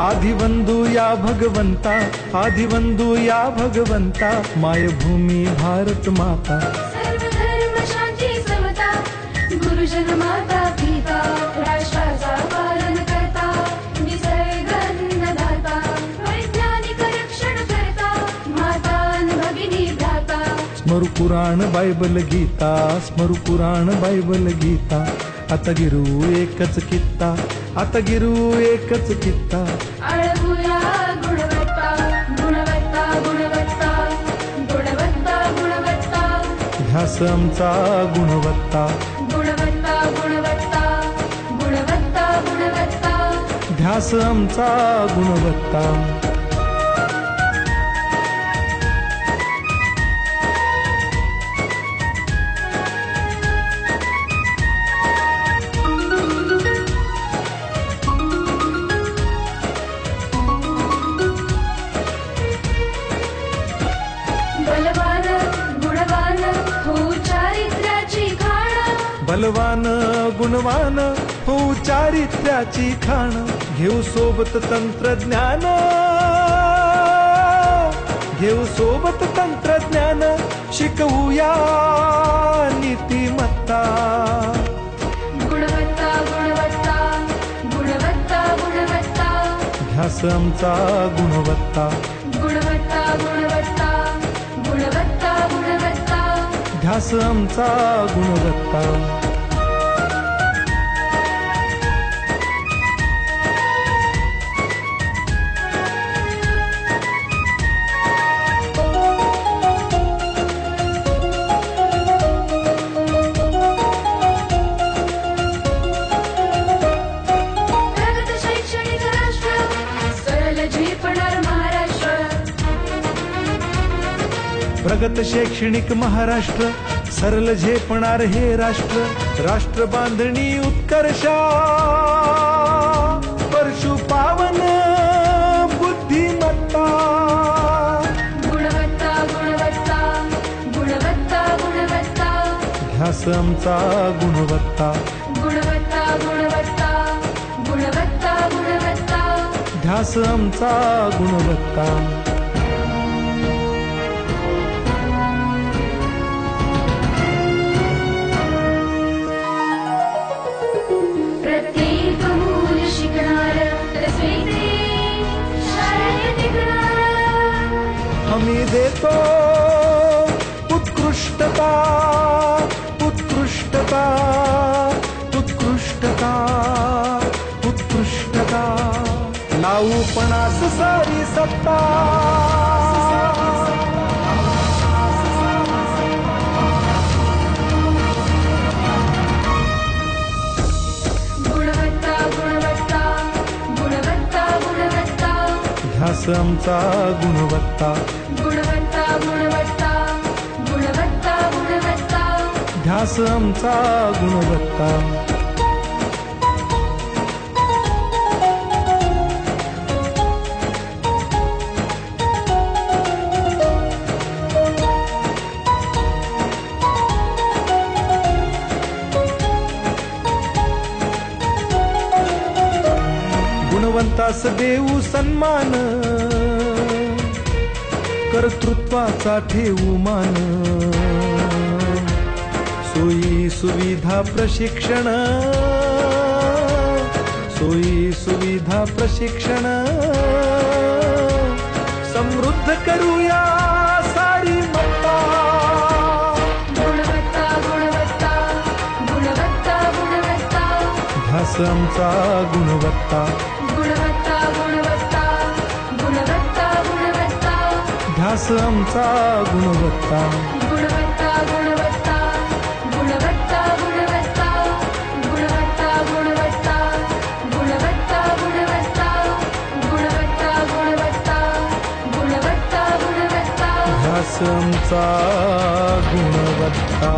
आदिवंदू या भगवंता, आदिवंदू या भगवंता, मायभूमी भारत माता। सर्व धर्म शांती समता, गुरुजन माता पिता, राष्ट्राचा पालन करता, निसर्ग अन्नदाता, वैज्ञानिक रक्षण करता, माता अन भगिनी भ्राता। स्मरू पुराण बायबल गीता, स्मरू पुराण बायबल गीता, आता गिरू एकच कित्ता, आता गिरू एकच कित्ता। आळवूया गुणवत्ता, गुणवत्ता, गुणवत्ता, गुणवत्ता, गुणवत्ता, ध्यास आमचा गुणवत्ता, गुणवत्ता, गुणवत्ता, गुणवत्ता, गुणवत्ता। ध्यास आमचा गुणवत्ता। बलवान गुणवान हो चारित्र्याची खाण, बलवान गुणवान हो चारित्र्याची खाण, घेऊ सोबत तंत्रज्ञान, घेऊ सोबत तंत्रज्ञान, शिकवूया नीतिमत्ता। गुणवत्ता, गुणवत्ता, गुणवत्ता, गुणवत्ता, ध्यास आमचा गुणवत्ता, गुणवत्ता, गुणवत्ता, गुणवत्ता, गुणवत्ता। ध्यास आमचा गुणवत्ता। प्रगत शैक्षणिक राष्ट्र, सरल झेपणार महाराष्ट्र। प्रगत शैक्षणिक महाराष्ट्र, सरल झेपणार हे राष्ट्र, राष्ट्र बांधणी उत्कर्षा, परशु पावन बुद्धिमत्ता। गुणवत्ता, गुणवत्ता, गुणवत्ता, गुणवत्ता, ध्यास आमचा गुणवत्ता, गुणवत्ता, गुणवत्ता, गुणवत्ता, गुणवत्ता। ध्यास आमचा गुणवत्ता। प्रत्येक मूल शिकणार, तसे शाळेत टिकणार। हमी देतो उत्कृष्टता, उत्कृष्टता, उत्कृष्टता, उत्कृष्टता, लावू पणास सारी सत्ता। गुणवत्ता, गुणवत्ता, गुणवत्ता, गुणवत्ता, ध्यास आमचा गुणवत्ता, गुणवत्ता, गुणवत्ता, गुणवत्ता, गुणवत्ता। ध्यास आमचा गुणवत्ता। गुणवंतास देऊ सन्मान, कर्तृत्वाचा ठेवू मान, सोयी सुविधा प्रशिक्षण, सोयी सुविधा प्रशिक्षण, समृद्ध करूया सारी मत्ता। गुणवत्ता, गुणवत्ता, गुणवत्ता, गुणवत्ता, ध्यास आमचा गुणवत्ता, गुणवत्ता, गुणवत्ता, गुणवत्ता, गुणवत्ता, ध्यास आमचा गुणवत्ता। गुणवत्ता, गुणवत्ता, गुणवत्ता, गुणवत्ता, गुणवत्ता, गुणवत्ता, गुणवत्ता, गुणवत्ता, गुणवत्ता, गुणवत्ता, गुणवत्ता, गुणवत्ता। ध्यास आमचा गुणवत्ता।